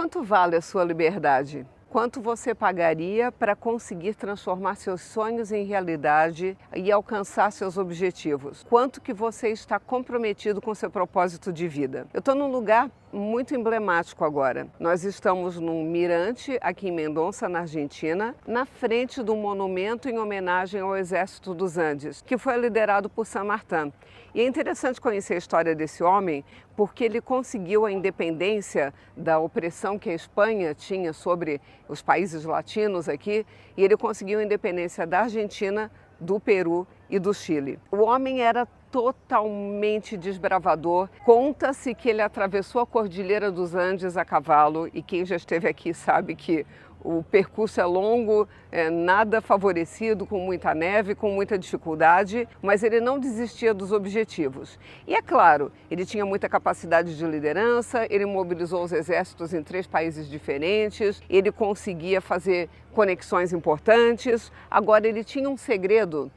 Quanto vale a sua liberdade? Quanto você pagaria para conseguir transformar seus sonhos em realidade e alcançar seus objetivos? Quanto que você está comprometido com seu propósito de vida? Eu estou num lugar muito emblemático agora. Nós estamos num mirante aqui em Mendonça, na Argentina, na frente do monumento em homenagem ao Exército dos Andes, que foi liderado por San Martín. E é interessante conhecer a história desse homem, porque ele conseguiu a independência da opressão que a Espanha tinha sobre os países latinos aqui, e ele conseguiu a independência da Argentina, do Peru e do Chile. O homem era totalmente desbravador. Conta-se que ele atravessou a Cordilheira dos Andes a cavalo, e quem já esteve aqui sabe que o percurso é longo, nada favorecido, com muita neve, com muita dificuldade, mas ele não desistia dos objetivos. E é claro, ele tinha muita capacidade de liderança, ele mobilizou os exércitos em 3 países diferentes, ele conseguia fazer conexões importantes. Agora, ele tinha um segredo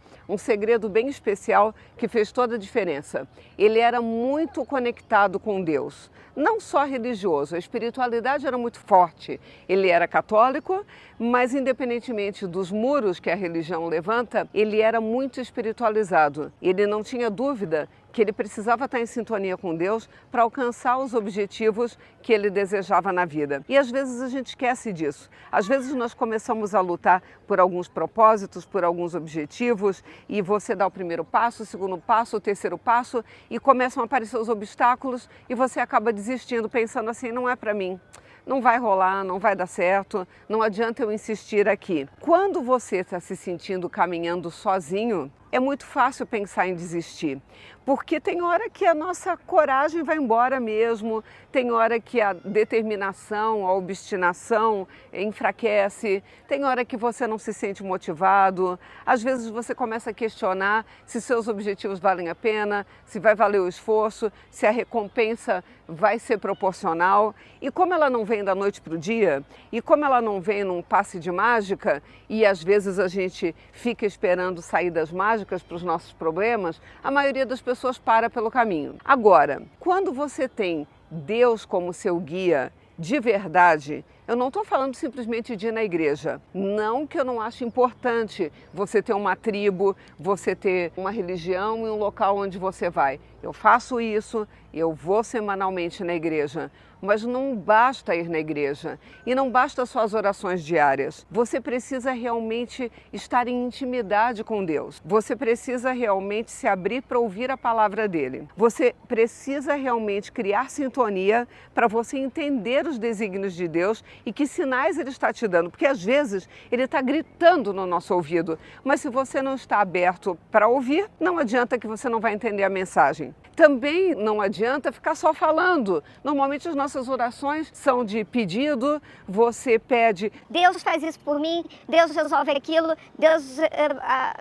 bem especial que fez toda a diferença. Ele era muito conectado com Deus, não só religioso, a espiritualidade era muito forte. Ele era católico, mas independentemente dos muros que a religião levanta, ele era muito espiritualizado. Ele não tinha dúvida que ele precisava estar em sintonia com Deus para alcançar os objetivos que ele desejava na vida. E às vezes a gente esquece disso. Às vezes nós começamos a lutar por alguns propósitos, por alguns objetivos, e você dá o primeiro passo, o segundo passo, o terceiro passo, e começam a aparecer os obstáculos e você acaba desistindo, pensando assim, não é para mim. Não vai rolar, não vai dar certo, não adianta eu insistir aqui. Quando você está se sentindo caminhando sozinho, é muito fácil pensar em desistir, porque tem hora que a nossa coragem vai embora mesmo, tem hora que a determinação, a obstinação enfraquece, tem hora que você não se sente motivado, às vezes você começa a questionar se seus objetivos valem a pena, se vai valer o esforço, se a recompensa vai ser proporcional. E como ela não vem da noite para o dia, e como ela não vem num passe de mágica, e às vezes a gente fica esperando saídas mágicas para os nossos problemas, a maioria das pessoas para pelo caminho. Agora, quando você tem Deus como seu guia de verdade, eu não estou falando simplesmente de ir na igreja. Não que eu não ache importante você ter uma tribo, você ter uma religião e um local onde você vai. Eu faço isso, eu vou semanalmente na igreja. Mas não basta ir na igreja e não basta só as orações diárias. Você precisa realmente estar em intimidade com Deus. Você precisa realmente se abrir para ouvir a palavra dele. Você precisa realmente criar sintonia para você entender os desígnios de Deus e que sinais ele está te dando. Porque às vezes ele está gritando no nosso ouvido, mas se você não está aberto para ouvir, não adianta que você não vai entender a mensagem. Também não adianta ficar só falando. Normalmente as nossas orações são de pedido, você pede, Deus faz isso por mim, Deus resolve aquilo, Deus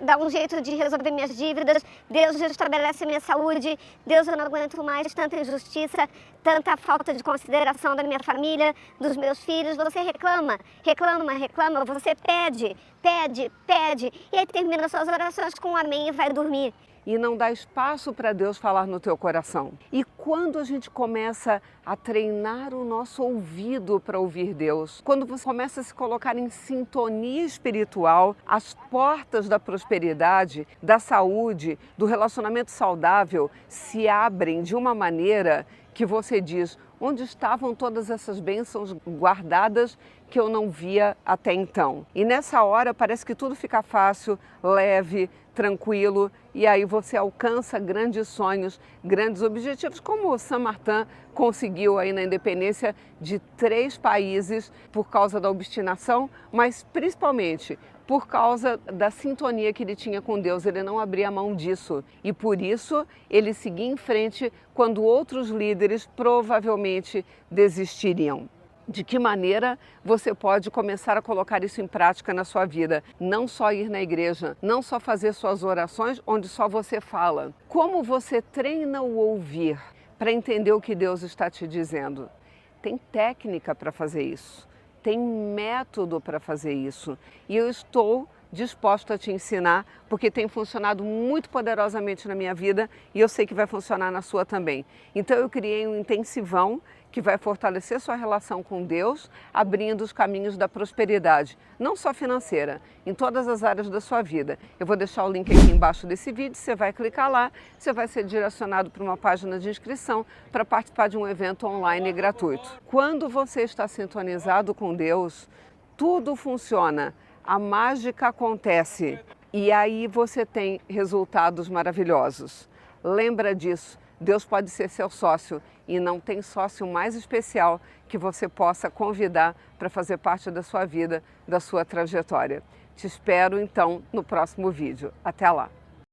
dá um jeito de resolver minhas dívidas, Deus restabelece minha saúde, Deus, eu não aguento mais tanta injustiça, tanta falta de consideração da minha família, dos meus filhos. Você reclama, você pede, e aí termina suas orações com um amém e vai dormir. E não dá espaço para Deus falar no teu coração. E quando a gente começa a treinar o nosso ouvido para ouvir Deus, quando você começa a se colocar em sintonia espiritual, as portas da prosperidade, da saúde, do relacionamento saudável se abrem de uma maneira que você diz, onde estavam todas essas bênçãos guardadas que eu não via até então? E nessa hora parece que tudo fica fácil, leve, tranquilo, e aí você alcança grandes sonhos, grandes objetivos, como o San Martín conseguiu aí na independência de 3 países por causa da obstinação, mas principalmente por causa da sintonia que ele tinha com Deus. Ele não abria mão disso e por isso ele seguia em frente quando outros líderes provavelmente desistiriam. De que maneira você pode começar a colocar isso em prática na sua vida? Não só ir na igreja, não só fazer suas orações onde só você fala. Como você treina o ouvir para entender o que Deus está te dizendo? Tem técnica para fazer isso. Tem método para fazer isso. E eu estou disposto a te ensinar, porque tem funcionado muito poderosamente na minha vida e eu sei que vai funcionar na sua também. Então eu criei um intensivão que vai fortalecer sua relação com Deus, abrindo os caminhos da prosperidade, não só financeira, em todas as áreas da sua vida. Eu vou deixar o link aqui embaixo desse vídeo, você vai clicar lá, você vai ser direcionado para uma página de inscrição para participar de um evento online gratuito. Quando você está sintonizado com Deus, tudo funciona, a mágica acontece e aí você tem resultados maravilhosos. Lembra disso. Deus pode ser seu sócio e não tem sócio mais especial que você possa convidar para fazer parte da sua vida, da sua trajetória. Te espero então no próximo vídeo. Até lá!